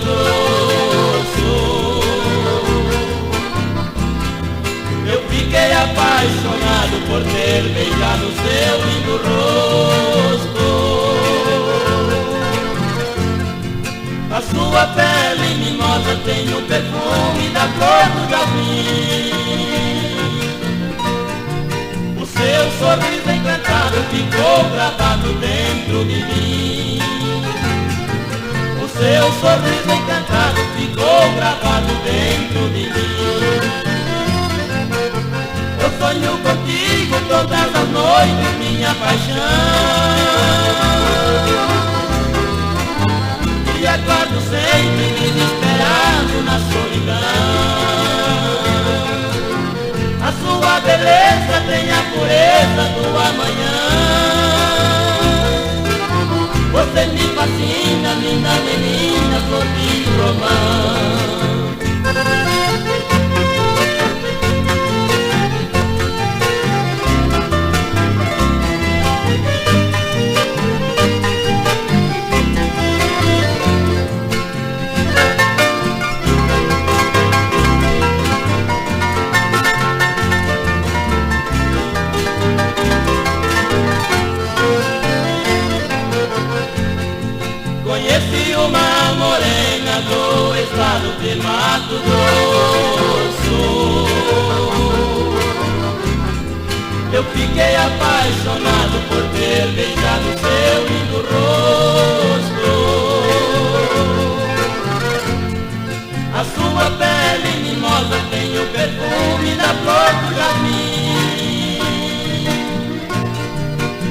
Grosso. Eu fiquei apaixonado por ter beijado seu lindo rosto. A sua pele mimosa tem o perfume da flor do jasmim. O seu sorriso encantado ficou gravado dentro de mim. O seu sorriso encantado ficou gravado dentro de mim. Eu sonho contigo todas as noites, minha paixão. E aguardo sempre desesperado na solidão. A sua beleza tem a pureza do amanhã. Você me fascina, linda menina, flor de romã. Conheci uma morena do estado de Mato Grosso. Eu fiquei apaixonado por ter beijado seu lindo rosto. A sua pele mimosa tem o perfume da flor do jasmim.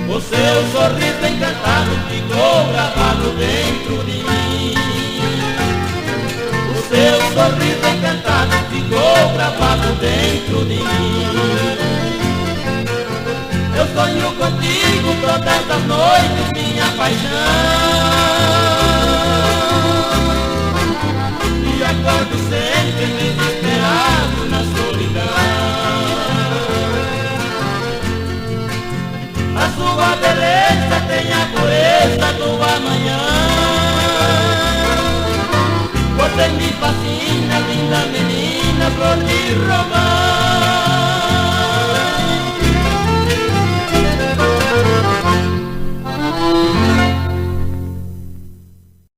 O seu sorriso encantado ficou gravado dentro de mim. O seu sorriso encantado ficou gravado dentro de mim. Eu sonho contigo todas as noites, minha paixão. E acordo sempre desesperado na solidão. A sua beleza tem a pureza do amanhã. Você me fascina, linda menina, flor de romã.